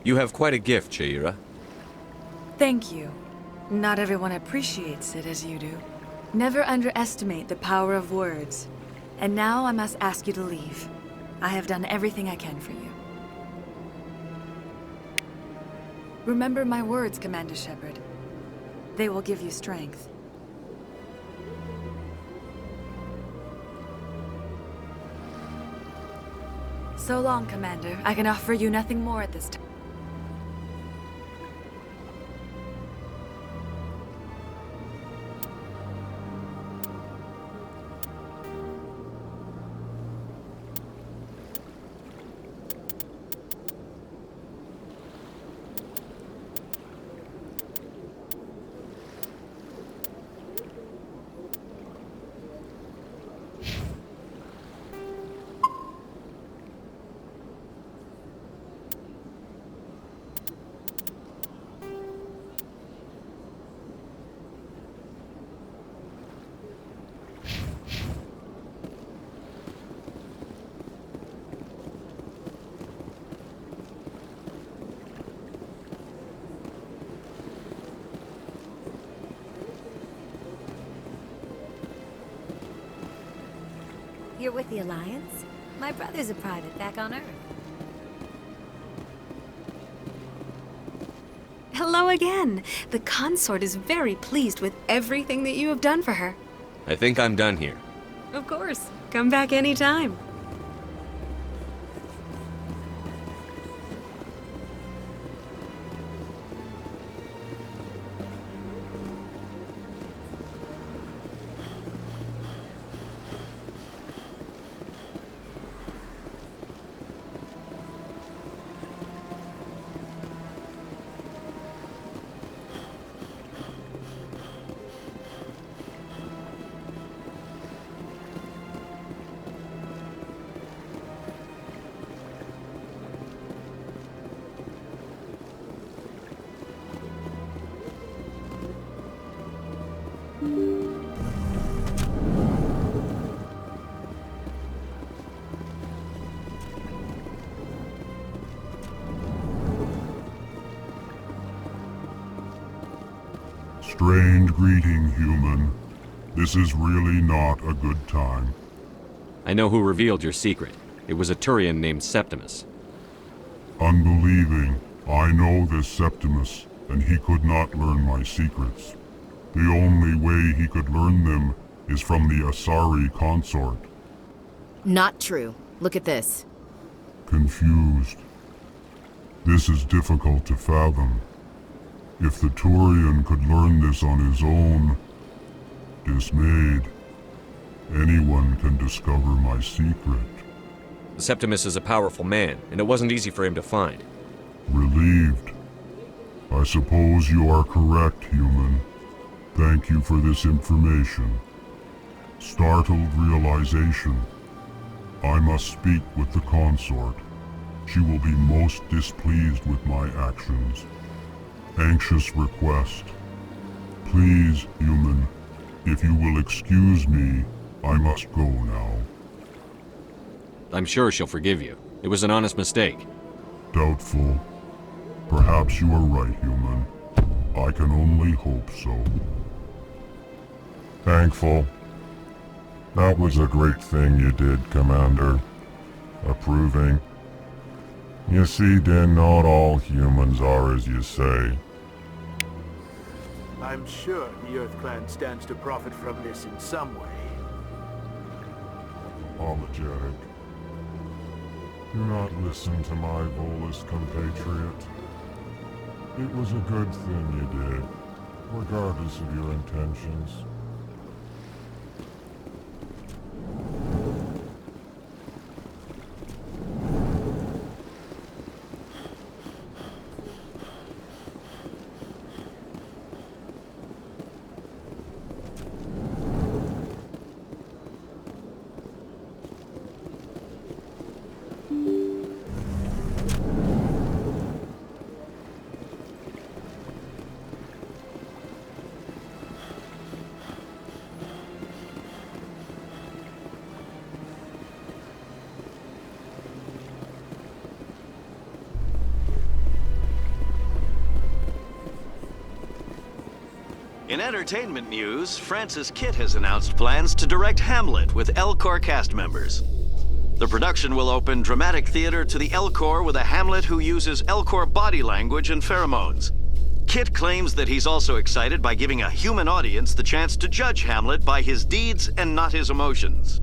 You have quite a gift, Shaira. Thank you. Not everyone appreciates it as you do. Never underestimate the power of words. And now I must ask you to leave. I have done everything I can for you. Remember my words, Commander Shepard. They will give you strength. So long, Commander. I can offer you nothing more at this time. You're with the Alliance? My brother's a private back on Earth. Hello again. The consort is very pleased with everything that you have done for her. I think I'm done here. Of course. Come back anytime. Strange greeting, human. This is really not a good time. I know who revealed your secret. It was a Turian named Septimus. Unbelieving. I know this Septimus, and he could not learn my secrets. The only way he could learn them is from the Asari consort. Not true. Look at this. Confused. This is difficult to fathom. If the Turian could learn this on his own, dismayed, anyone can discover my secret. Septimus is a powerful man, and it wasn't easy for him to find. Relieved. I suppose you are correct, human. Thank you for this information. Startled realization. I must speak with the consort. She will be most displeased with my actions. Anxious request. Please, human, if you will excuse me, I must go now. I'm sure she'll forgive you. It was an honest mistake. Doubtful. Perhaps you are right, human. I can only hope so. Thankful. That was a great thing you did, Commander. Approving. You see, Din, not all humans are as you say. I'm sure the Earth Clan stands to profit from this in some way. Apologetic. Do not listen to my Volus compatriot. It was a good thing you did, regardless of your intentions. In entertainment news, Francis Kitt has announced plans to direct Hamlet with El Corps cast members. The production will open dramatic theater to the El Corps with a Hamlet who uses El Corps body language and pheromones. Kitt claims that he's also excited by giving a human audience the chance to judge Hamlet by his deeds and not his emotions.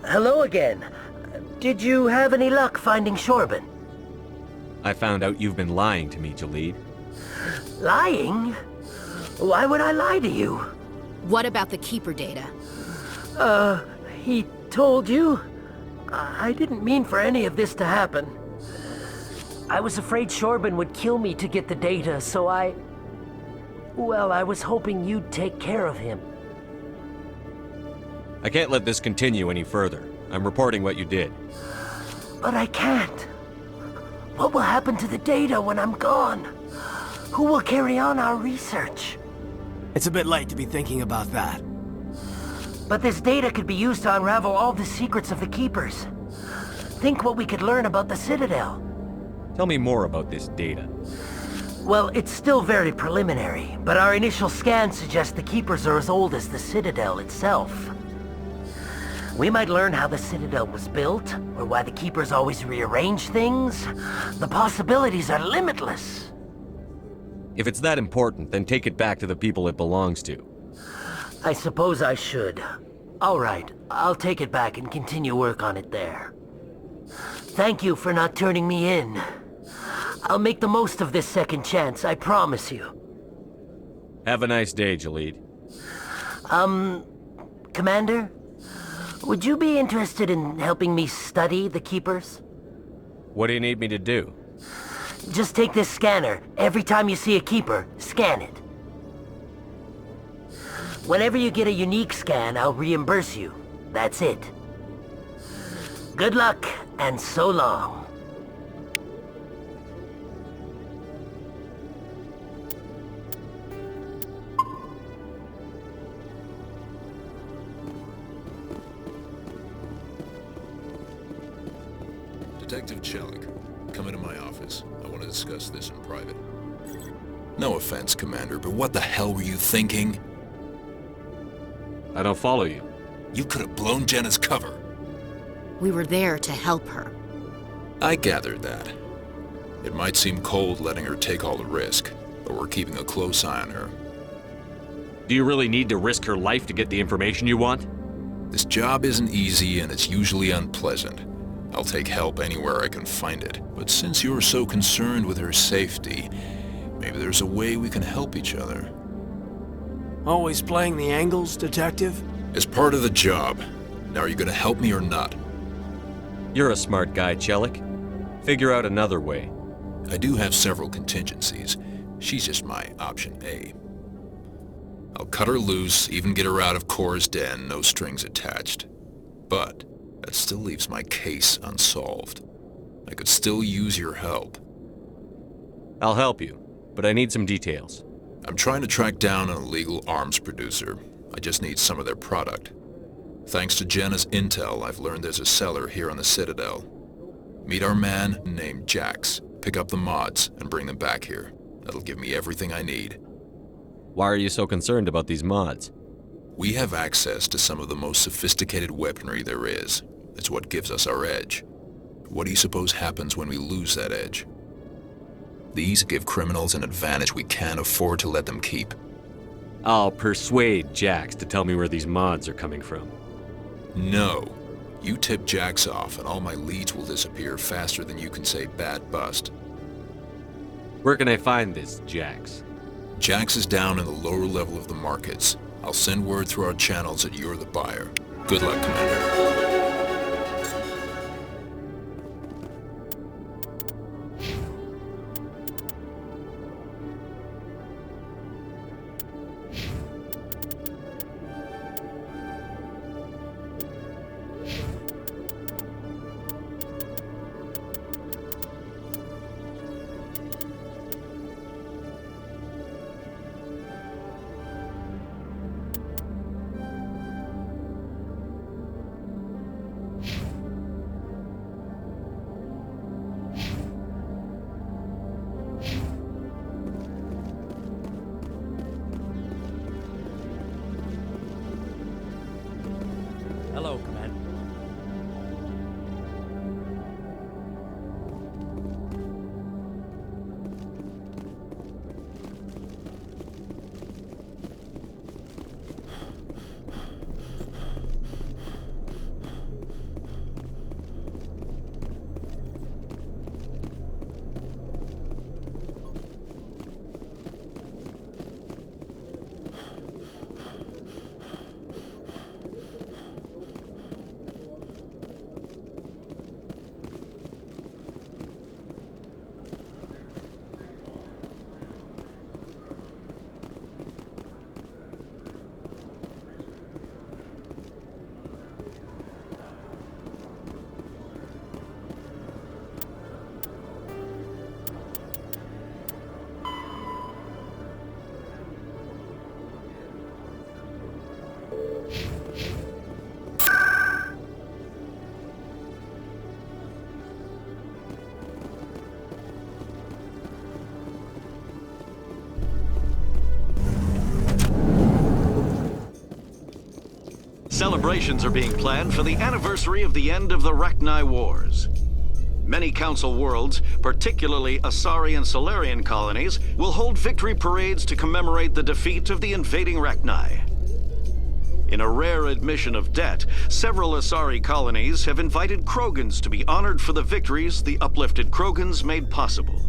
Hello again. Did you have any luck finding Shorban? I found out you've been lying to me, Jalid. Lying? Why would I lie to you? What about the Keeper data? He told you? I didn't mean for any of this to happen. I was afraid Shorban would kill me to get the data, so well, I was hoping you'd take care of him. I can't let this continue any further. I'm reporting what you did. But I can't. What will happen to the data when I'm gone? Who will carry on our research? It's a bit late to be thinking about that. But this data could be used to unravel all the secrets of the Keepers. Think what we could learn about the Citadel. Tell me more about this data. Well, it's still very preliminary, but our initial scans suggest the Keepers are as old as the Citadel itself. We might learn how the Citadel was built, or why the Keepers always rearrange things. The possibilities are limitless. If it's that important, then take it back to the people it belongs to. I suppose I should. All right, I'll take it back and continue work on it there. Thank you for not turning me in. I'll make the most of this second chance, I promise you. Have a nice day, Jalid. Commander? Would you be interested in helping me study the Keepers? What do you need me to do? Just take this scanner. Every time you see a Keeper, scan it. Whenever you get a unique scan, I'll reimburse you. That's it. Good luck, and so long. Detective Chelik, come into my office. I want to discuss this in private. No offense, Commander, but what the hell were you thinking? I don't follow you. You could have blown Jenna's cover. We were there to help her. I gathered that. It might seem cold letting her take all the risk, but we're keeping a close eye on her. Do you really need to risk her life to get the information you want? This job isn't easy and it's usually unpleasant. I'll take help anywhere I can find it, but since you're so concerned with her safety, maybe there's a way we can help each other. Always playing the angles, Detective? It's part of the job. Now are you gonna help me or not? You're a smart guy, Chelik. Figure out another way. I do have several contingencies. She's just my option A. I'll cut her loose, even get her out of Corps' den, no strings attached. But that still leaves my case unsolved. I could still use your help. I'll help you, but I need some details. I'm trying to track down an illegal arms producer. I just need some of their product. Thanks to Jenna's intel, I've learned there's a seller here on the Citadel. Meet our man named Jax. Pick up the mods and bring them back here. That'll give me everything I need. Why are you so concerned about these mods? We have access to some of the most sophisticated weaponry there is. It's what gives us our edge. What do you suppose happens when we lose that edge? These give criminals an advantage we can't afford to let them keep. I'll persuade Jax to tell me where these mods are coming from. No. You tip Jax off and all my leads will disappear faster than you can say bad bust. Where can I find this Jax? Jax is down in the lower level of the markets. I'll send word through our channels that you're the buyer. Good luck, Commander. Celebrations are being planned for the anniversary of the end of the Rachni Wars. Many Council worlds, particularly Asari and Solarian colonies, will hold victory parades to commemorate the defeat of the invading Rachni. In a rare admission of debt, several Asari colonies have invited Krogans to be honored for the victories the uplifted Krogans made possible.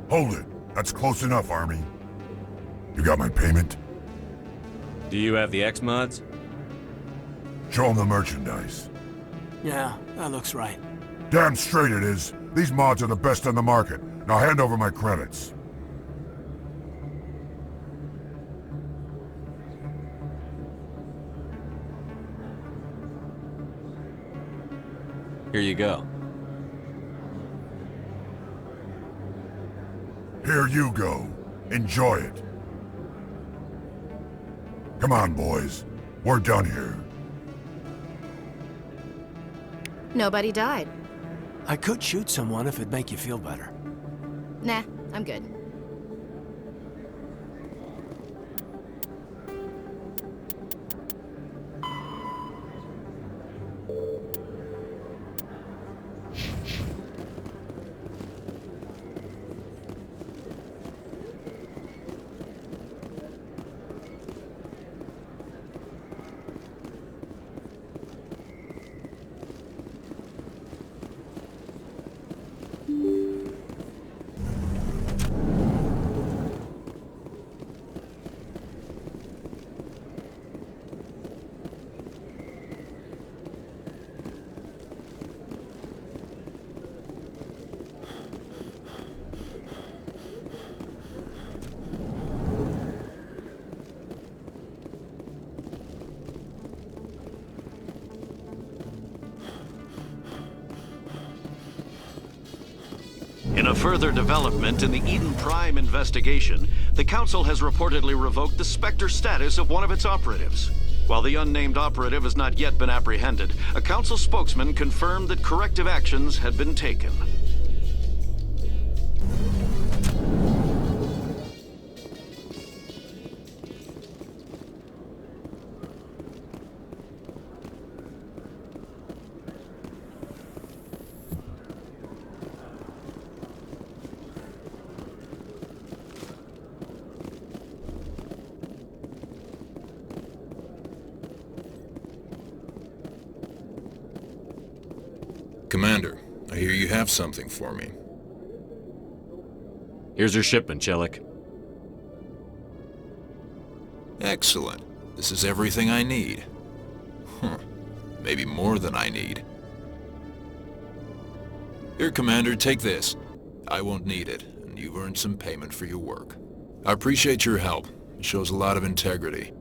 Hold it. That's close enough, Army. You got my payment? Do you have the X-Mods? Show them the merchandise. Yeah, that looks right. Damn straight it is. These mods are the best on the market. Now hand over my credits. Here you go. Here you go. Enjoy it. Come on, boys. We're done here. Nobody died. I could shoot someone if it'd make you feel better. Nah, I'm good. In a further development in the Eden Prime investigation, the Council has reportedly revoked the Spectre status of one of its operatives. While the unnamed operative has not yet been apprehended, a Council spokesman confirmed that corrective actions had been taken. Commander, I hear you have something for me. Here's your shipment, Chelik. Excellent. This is everything I need. Maybe more than I need. Here, Commander, take this. I won't need it, and you've earned some payment for your work. I appreciate your help. It shows a lot of integrity.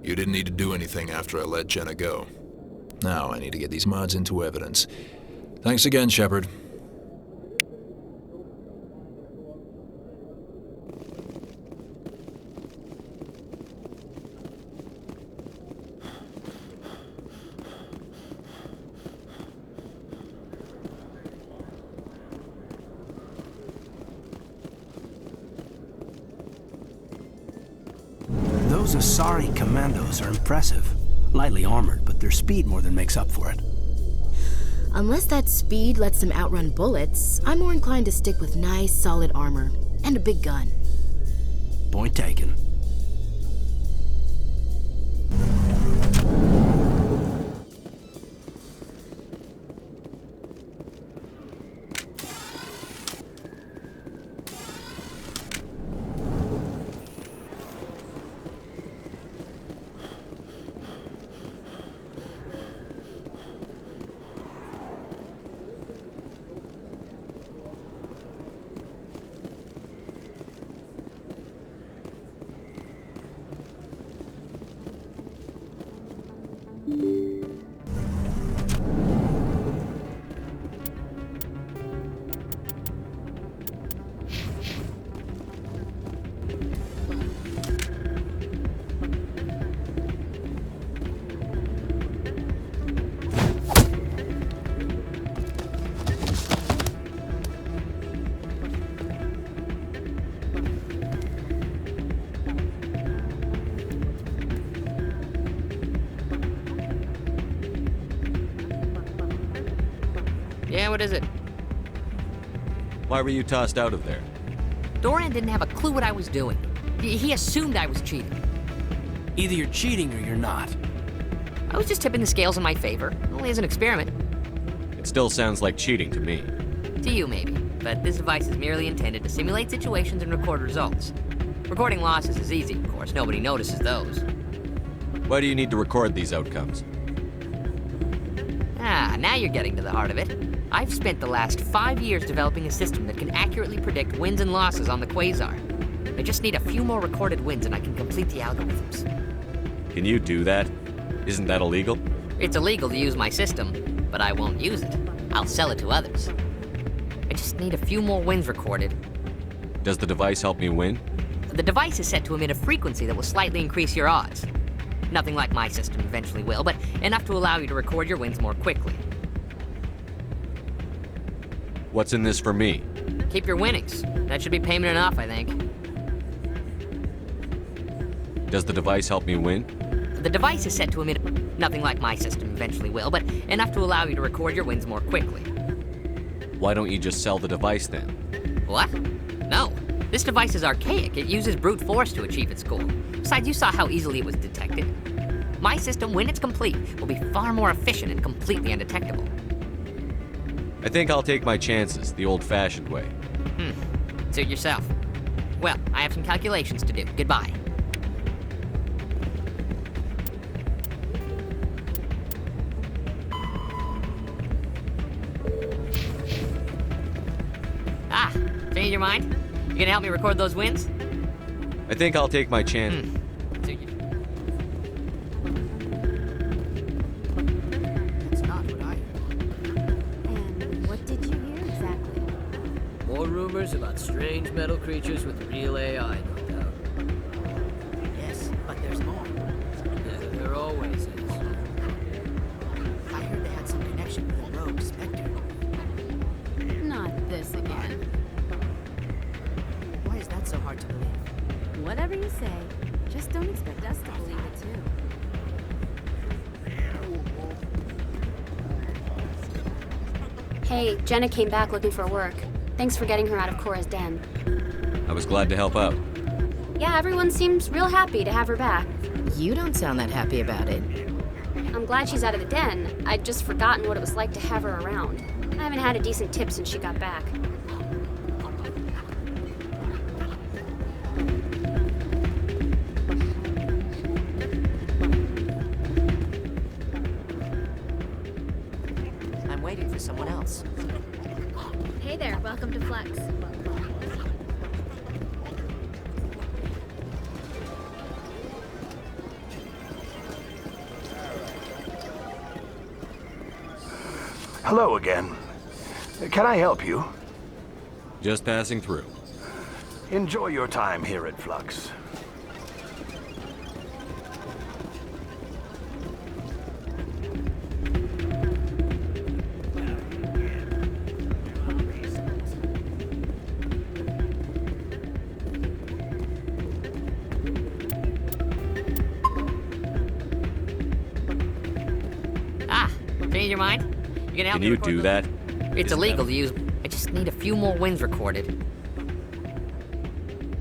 You didn't need to do anything after I let Jenna go. Now I need to get these mods into evidence. Thanks again, Shepard. Those Asari commandos are impressive. Lightly armored, but their speed more than makes up for it. Unless that speed lets them outrun bullets, I'm more inclined to stick with nice, solid armor and a big gun. Point taken. Yeah, what is it? Why were you tossed out of there? Doran didn't have a clue what I was doing. He assumed I was cheating. Either you're cheating or you're not. I was just tipping the scales in my favor, only as an experiment. It still sounds like cheating to me. To you, maybe. But this device is merely intended to simulate situations and record results. Recording losses is easy, of course. Nobody notices those. Why do you need to record these outcomes? Ah, now you're getting to the heart of it. I've spent the last 5 years developing a system that can accurately predict wins and losses on the Quasar. I just need a few more recorded wins and I can complete the algorithms. Can you do that? Isn't that illegal? It's illegal to use my system, but I won't use it. I'll sell it to others. I just need a few more wins recorded. Does the device help me win? The device is set to emit a frequency that will slightly increase your odds. Nothing like my system eventually will, but enough to allow you to record your wins more quickly. What's in this for me? Keep your winnings. That should be payment enough, I think. Does the device help me win? The device is set to emit nothing like my system eventually will, but enough to allow you to record your wins more quickly. Why don't you just sell the device then? What? No. This device is archaic. It uses brute force to achieve its goal. Besides, you saw how easily it was detected. My system, when it's complete, will be far more efficient and completely undetectable. I think I'll take my chances the old-fashioned way. Suit yourself. Well, I have some calculations to do. Goodbye. Ah, change your mind? You gonna help me record those wins? I think I'll take my chance. Suit you. That's not what I And what did you hear exactly? More rumors about strange metal creatures with real AI, no doubt. Yes, but there's more. Yeah, there always is. I heard they had some connection with a rogue Spectre. Not this again. Why is that so hard to believe? Whatever you say, just don't expect us to believe it too. Hey, Jenna came back looking for work. Thanks for getting her out of Cora's den. I was glad to help out. Yeah, everyone seems real happy to have her back. You don't sound that happy about it. I'm glad she's out of the den. I'd just forgotten what it was like to have her around. I haven't had a decent tip since she got back. I'm waiting for someone else. Hey there, welcome to Flex. Hello again. Can I help you? Just passing through. Enjoy your time here at Flux. Change your mind? You gonna help Can me you record do those? that? It's Isn't illegal that- to use. I just need a few more wins recorded.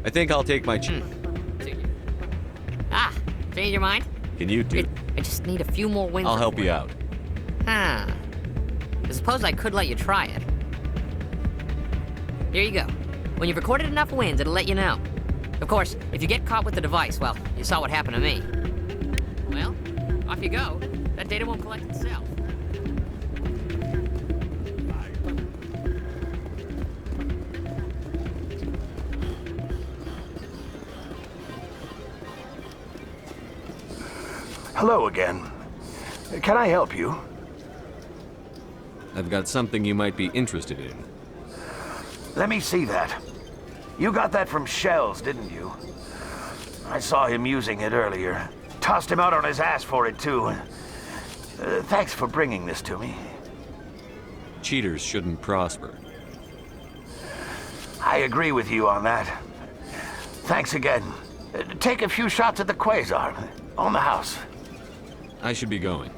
I think I'll take my Ah, change your mind? Can you do? I just need a few more wins. I'll help you recorded. out. Huh. I suppose I could let you try it. Here you go. When you've recorded enough wins, it'll let you know. Of course, if you get caught with the device, well, you saw what happened to me. Well, off you go. That data won't collect itself. Hello again. Can I help you? I've got something you might be interested in. Let me see that. You got that from Shells, didn't you? I saw him using it earlier. Tossed him out on his ass for it, too. Thanks for bringing this to me. Cheaters shouldn't prosper. I agree with you on that. Thanks again. Take a few shots at the Quasar. On the house. I should be going.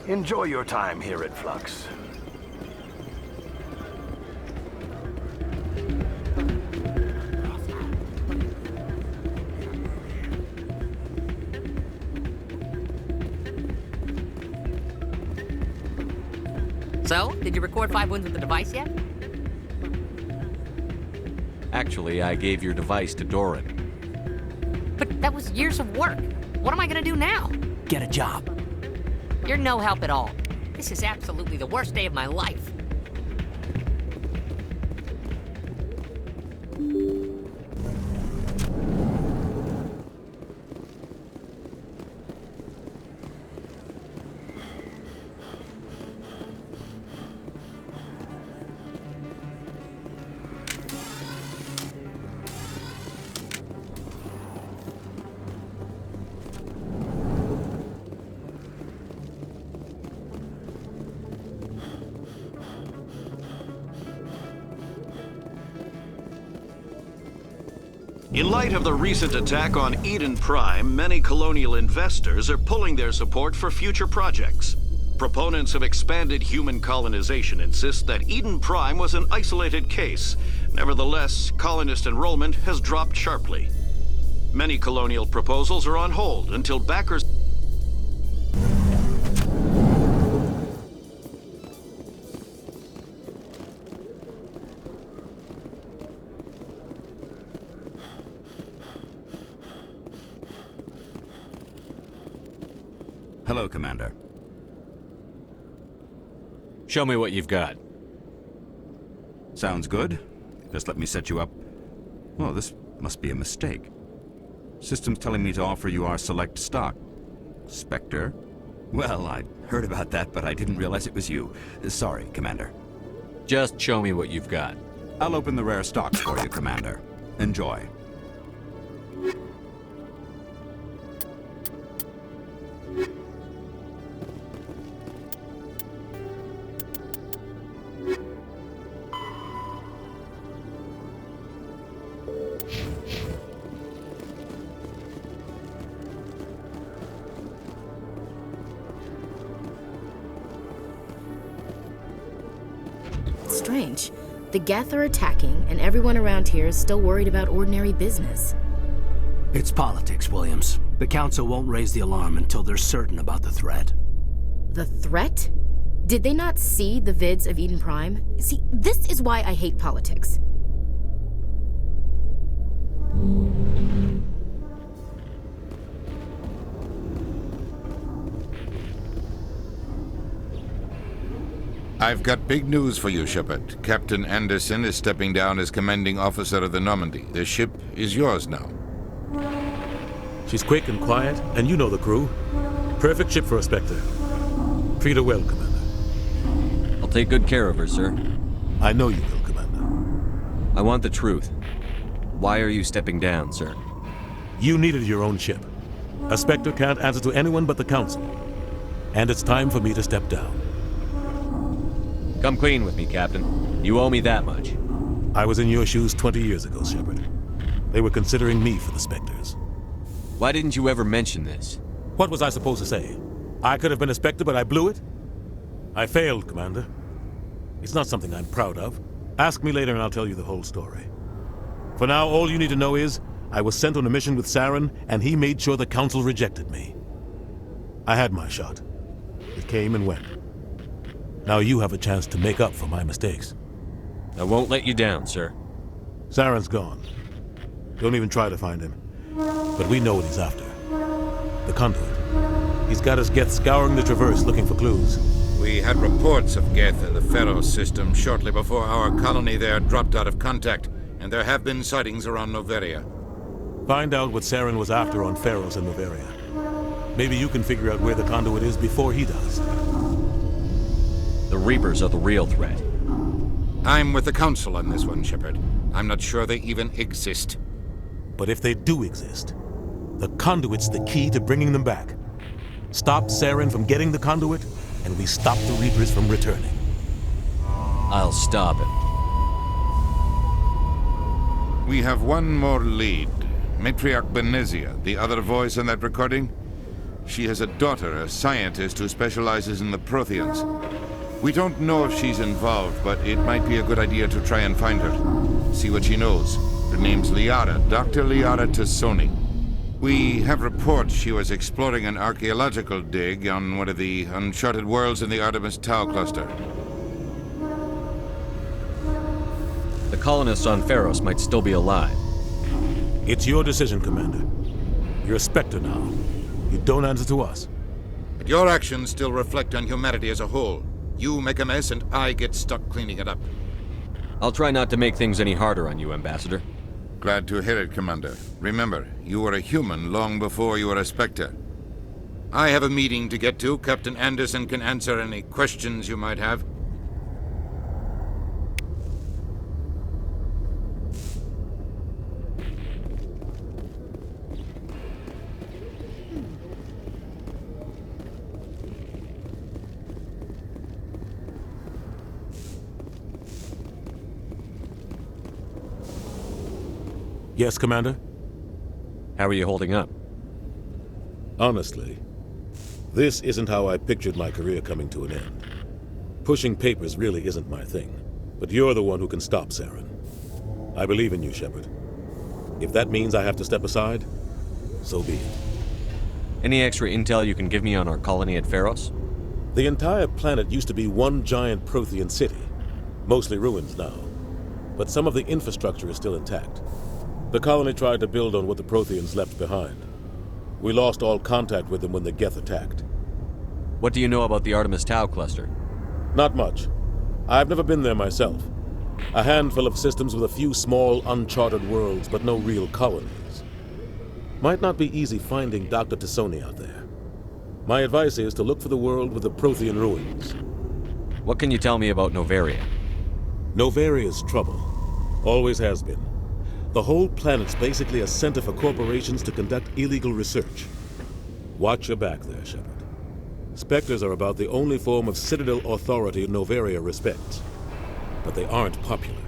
Enjoy your time here at Flux. So, did you record 5 wins with the device yet? Actually, I gave your device to Doran. But that was years of work. What am I gonna do now? Get a job. You're no help at all. This is absolutely the worst day of my life. In light of the recent attack on Eden Prime, many colonial investors are pulling their support for future projects. Proponents of expanded human colonization insist that Eden Prime was an isolated case. Nevertheless, colonist enrollment has dropped sharply. Many colonial proposals are on hold until backers... Hello, Commander. Show me what you've got. Sounds good. Just let me set you up. Oh, this must be a mistake. System's telling me to offer you our select stock. Spectre? Well, I heard about that, but I didn't realize it was you. Sorry, Commander. Just show me what you've got. I'll open the rare stocks for you, Commander. Enjoy. Strange. The Geth are attacking, and everyone around here is still worried about ordinary business. It's politics, Williams. The Council won't raise the alarm until they're certain about the threat. The threat? Did they not see the vids of Eden Prime? See, this is why I hate politics. I've got big news for you, Shepard. Captain Anderson is stepping down as commanding officer of the Normandy. The ship is yours now. She's quick and quiet, and you know the crew. Perfect ship for a Spectre. Treat her well, Commander. I'll take good care of her, sir. I know you will, Commander. I want the truth. Why are you stepping down, sir? You needed your own ship. A Spectre can't answer to anyone but the Council. And it's time for me to step down. Come clean with me, Captain. You owe me that much. I was in your shoes 20 years ago, Shepard. They were considering me for the Spectres. Why didn't you ever mention this? What was I supposed to say? I could have been a Spectre, but I blew it? I failed, Commander. It's not something I'm proud of. Ask me later and I'll tell you the whole story. For now, all you need to know is, I was sent on a mission with Saren, and he made sure the Council rejected me. I had my shot. It came and went. Now you have a chance to make up for my mistakes. I won't let you down, sir. Saren's gone. Don't even try to find him. But we know what he's after. The conduit. He's got his Geth scouring the Traverse looking for clues. We had reports of Geth in the Pharos system shortly before our colony there dropped out of contact, and there have been sightings around Noveria. Find out what Saren was after on Pharos and Noveria. Maybe you can figure out where the conduit is before he does. The Reapers are the real threat. I'm with the Council on this one, Shepard. I'm not sure they even exist. But if they do exist, the conduit's the key to bringing them back. Stop Saren from getting the conduit, and we stop the Reapers from returning. I'll stop him. We have one more lead. Matriarch Benezia, the other voice in that recording. She has a daughter, a scientist who specializes in the Protheans. We don't know if she's involved, but it might be a good idea to try and find her. See what she knows. Her name's Liara, Dr. Liara Tassoni. We have reports she was exploring an archaeological dig on one of the uncharted worlds in the Artemis Tau cluster. The colonists on Pharos might still be alive. It's your decision, Commander. You're a Spectre now. You don't answer to us. But your actions still reflect on humanity as a whole. You make a mess and I get stuck cleaning it up. I'll try not to make things any harder on you, Ambassador. Glad to hear it, Commander. Remember, you were a human long before you were a Spectre. I have a meeting to get to. Captain Anderson can answer any questions you might have. Yes, Commander? How are you holding up? Honestly, this isn't how I pictured my career coming to an end. Pushing papers really isn't my thing, but you're the one who can stop Saren. I believe in you, Shepard. If that means I have to step aside, so be it. Any extra intel you can give me on our colony at Pharos? The entire planet used to be one giant Prothean city, mostly ruins now, but some of the infrastructure is still intact. The colony tried to build on what the Protheans left behind. We lost all contact with them when the Geth attacked. What do you know about the Artemis Tau cluster? Not much. I've never been there myself. A handful of systems with a few small, uncharted worlds, but no real colonies. Might not be easy finding Dr. Tassoni out there. My advice is to look for the world with the Prothean ruins. What can you tell me about Noveria? Noveria's trouble. Always has been. The whole planet's basically a center for corporations to conduct illegal research. Watch your back there, Shepard. Spectres are about the only form of Citadel authority Noveria respects. But they aren't popular.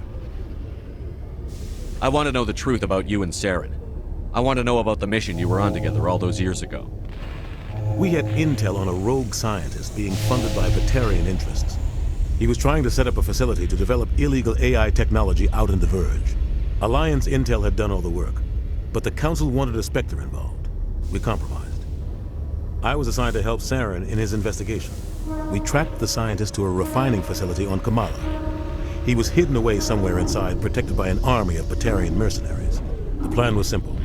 I want to know the truth about you and Saren. I want to know about the mission you were on together all those years ago. We had intel on a rogue scientist being funded by Batarian interests. He was trying to set up a facility to develop illegal AI technology out in the Verge. Alliance intel had done all the work, but the Council wanted a Spectre involved. We compromised. I was assigned to help Saren in his investigation. We tracked the scientist to a refining facility on Kamala. He was hidden away somewhere inside, protected by an army of Batarian mercenaries. The plan was simple.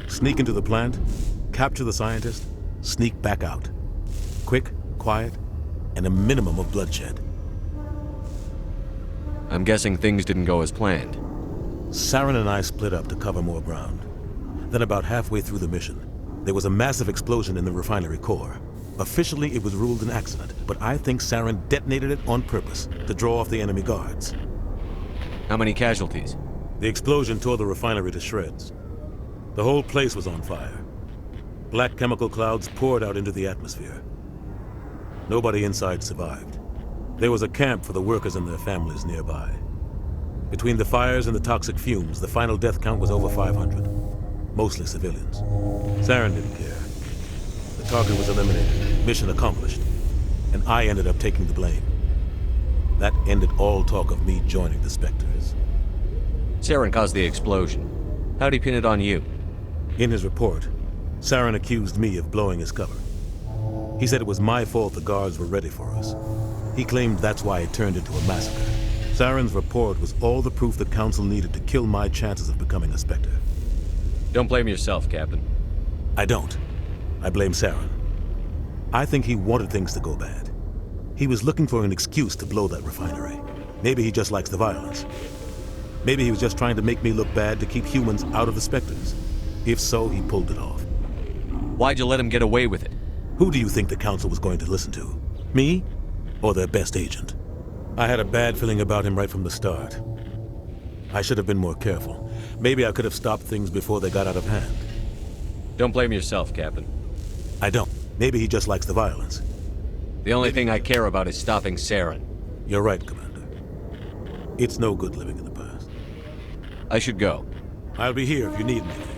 Sneak into the plant, capture the scientist, sneak back out. Quick, quiet, and a minimum of bloodshed. I'm guessing things didn't go as planned. Saren and I split up to cover more ground. Then about halfway through the mission, there was a massive explosion in the refinery core. Officially, it was ruled an accident, but I think Saren detonated it on purpose to draw off the enemy guards. How many casualties? The explosion tore the refinery to shreds. The whole place was on fire. Black chemical clouds poured out into the atmosphere. Nobody inside survived. There was a camp for the workers and their families nearby. Between the fires and the toxic fumes, the final death count was over 500. Mostly civilians. Saren didn't care. The target was eliminated. Mission accomplished. and I ended up taking the blame. That ended all talk of me joining the Spectres. Saren caused the explosion. How'd he pin it on you? In his report, Saren accused me of blowing his cover. He said it was my fault the guards were ready for us. He claimed that's why it turned into a massacre. Saren's report was all the proof the Council needed to kill my chances of becoming a Spectre. Don't blame yourself, Captain. I don't. I blame Saren. I think he wanted things to go bad. He was looking for an excuse to blow that refinery. Maybe he just likes the violence. Maybe he was just trying to make me look bad to keep humans out of the Spectres. If so, he pulled it off. Why'd you let him get away with it? Who do you think the Council was going to listen to? Me? Or their best agent? I had a bad feeling about him right from the start. I should have been more careful. Maybe I could have stopped things before they got out of hand. Don't blame yourself, Captain. I don't. Maybe he just likes the violence. The only thing I care about is stopping Saren. You're right, Commander. It's no good living in the past. I should go. I'll be here if you need anything.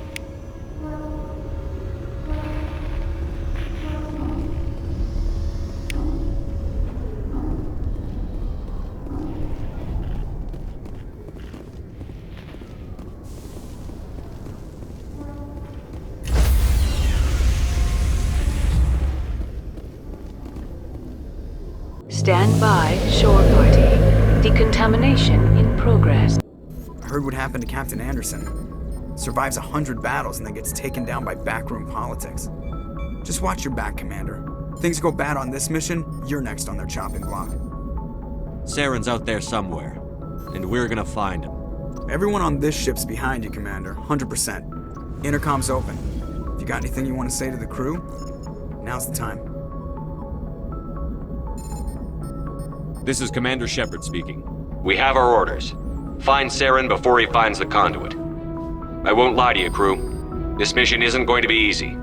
Stand by, shore party. Decontamination in progress. I heard what happened to Captain Anderson. Survives 100 battles and then gets taken down by backroom politics. Just watch your back, Commander. Things go bad on this mission, you're next on their chopping block. Saren's out there somewhere, and we're gonna find him. Everyone on this ship's behind you, Commander. 100%. Intercom's open. If you got anything you want to say to the crew, now's the time. This is Commander Shepard speaking. We have our orders. Find Saren before he finds the conduit. I won't lie to you, crew. This mission isn't going to be easy.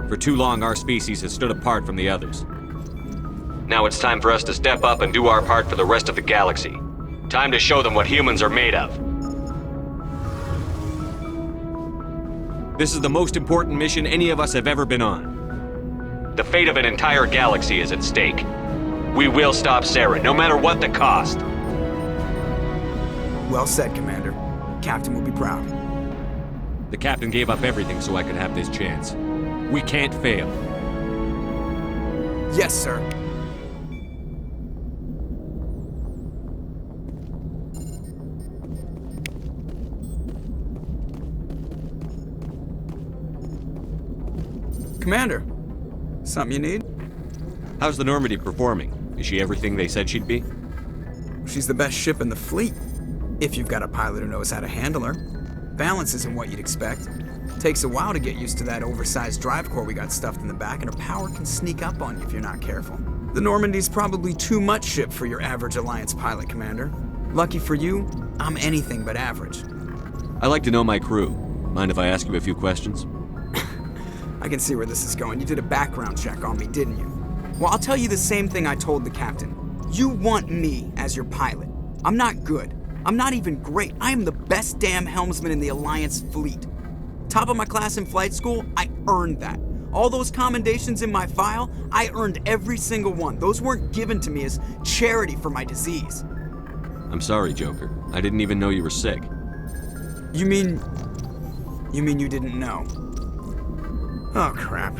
For too long, our species has stood apart from the others. Now it's time for us to step up and do our part for the rest of the galaxy. Time to show them what humans are made of. This is the most important mission any of us have ever been on. The fate of an entire galaxy is at stake. We will stop Saren, no matter what the cost. Well said, Commander. Captain will be proud. The Captain gave up everything so I could have this chance. We can't fail. Yes, sir. Commander, something you need? How's the Normandy performing? Is she everything they said she'd be? She's the best ship in the fleet, if you've got a pilot who knows how to handle her. Balance isn't what you'd expect. Takes a while to get used to that oversized drive core we got stuffed in the back, and her power can sneak up on you if you're not careful. The Normandy's probably too much ship for your average Alliance pilot, Commander. Lucky for you, I'm anything but average. I like to know my crew. Mind if I ask you a few questions? I can see where this is going. You did a background check on me, didn't you? Well, I'll tell you the same thing I told the captain. You want me as your pilot. I'm not good. I'm not even great. I am the best damn helmsman in the Alliance fleet. Top of my class in flight school, I earned that. All those commendations in my file, I earned every single one. Those weren't given to me as charity for my disease. I'm sorry, Joker. I didn't even know you were sick. You mean you didn't know? Oh, crap.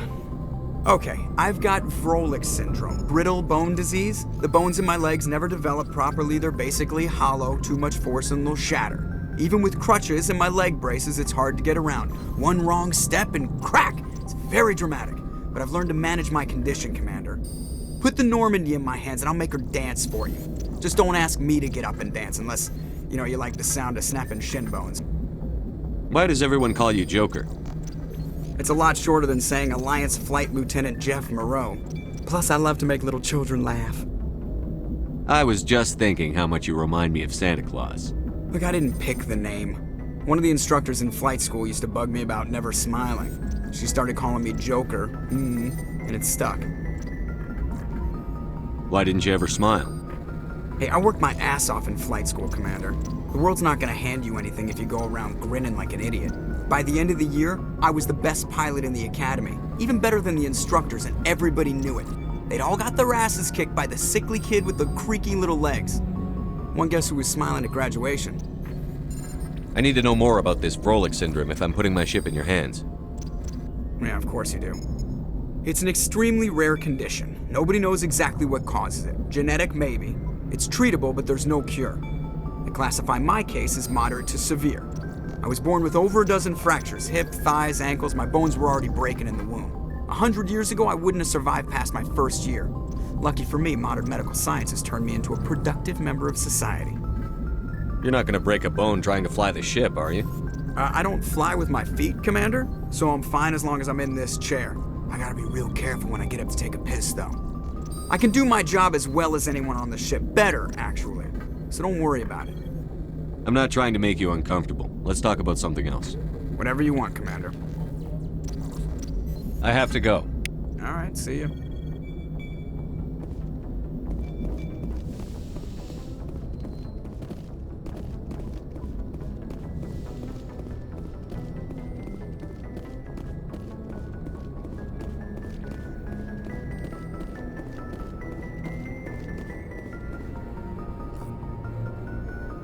Okay, I've got Vrolik syndrome, brittle bone disease. The bones in my legs never develop properly. They're basically hollow, too much force and they'll shatter. Even with crutches and my leg braces, it's hard to get around. One wrong step and crack! It's very dramatic, but I've learned to manage my condition, Commander. Put the Normandy in my hands and I'll make her dance for you. Just don't ask me to get up and dance unless, you like the sound of snapping shin bones. Why does everyone call you Joker? It's a lot shorter than saying Alliance Flight Lieutenant Jeff Moreau. Plus, I love to make little children laugh. I was just thinking how much you remind me of Santa Claus. Look, I didn't pick the name. One of the instructors in flight school used to bug me about never smiling. She started calling me Joker, and it stuck. Why didn't you ever smile? Hey, I worked my ass off in flight school, Commander. The world's not gonna hand you anything if you go around grinning like an idiot. By the end of the year, I was the best pilot in the academy, even better than the instructors, and everybody knew it. They'd all got their asses kicked by the sickly kid with the creaky little legs. One guess who was smiling at graduation? I need to know more about this Vrolik syndrome if I'm putting my ship in your hands. Yeah, of course you do. It's an extremely rare condition. Nobody knows exactly what causes it. Genetic, maybe. It's treatable, but there's no cure. They classify my case as moderate to severe. I was born with over a dozen fractures, hip, thighs, ankles. My bones were already breaking in the womb. 100 years ago, I wouldn't have survived past my first year. Lucky for me, modern medical science has turned me into a productive member of society. You're not gonna break a bone trying to fly the ship, are you? I don't fly with my feet, Commander, so I'm fine as long as I'm in this chair. I gotta be real careful when I get up to take a piss, though. I can do my job as well as anyone on the ship. Better, actually. So don't worry about it. I'm not trying to make you uncomfortable. Let's talk about something else. Whatever you want, Commander. I have to go. All right, see you.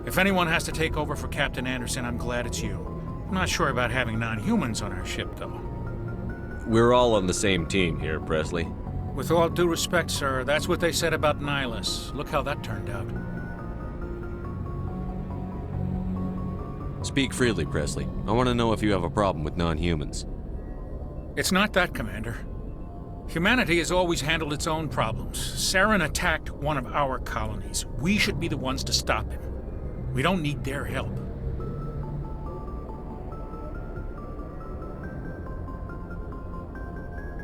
If anyone has to take over for Captain Anderson, I'm glad it's you. I'm not sure about having non-humans on our ship, though. We're all on the same team here, Presley. With all due respect, sir, that's what they said about Nihilus. Look how that turned out. Speak freely, Presley. I want to know if you have a problem with non-humans. It's not that, Commander. Humanity has always handled its own problems. Saren attacked one of our colonies. We should be the ones to stop him. We don't need their help.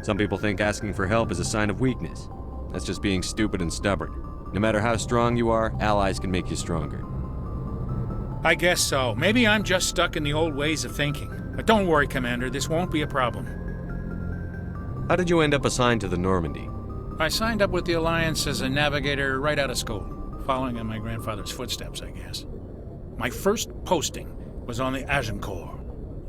Some people think asking for help is a sign of weakness. That's just being stupid and stubborn. No matter how strong you are, allies can make you stronger. I guess so. Maybe I'm just stuck in the old ways of thinking. But don't worry, Commander, this won't be a problem. How did you end up assigned to the Normandy? I signed up with the Alliance as a navigator right out of school, following in my grandfather's footsteps, I guess. My first posting was on the Agincourt.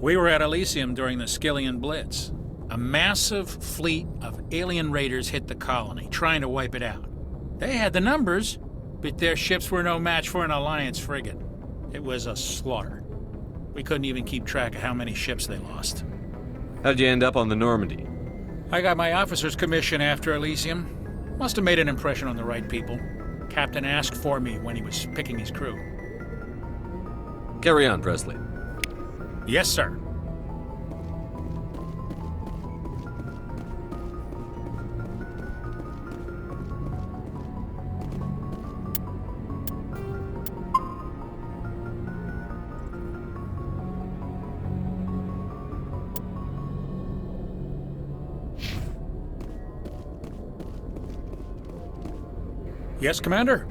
We were at Elysium during the Skillian Blitz. A massive fleet of alien raiders hit the colony, trying to wipe it out. They had the numbers, but their ships were no match for an Alliance frigate. It was a slaughter. We couldn't even keep track of how many ships they lost. How'd you end up on the Normandy? I got my officer's commission after Elysium. Must have made an impression on the right people. Captain asked for me when he was picking his crew. Carry on, Presley. Yes, sir. Yes, Commander?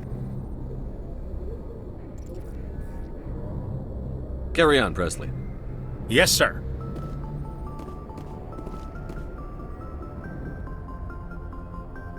Carry on, Presley. Yes, sir.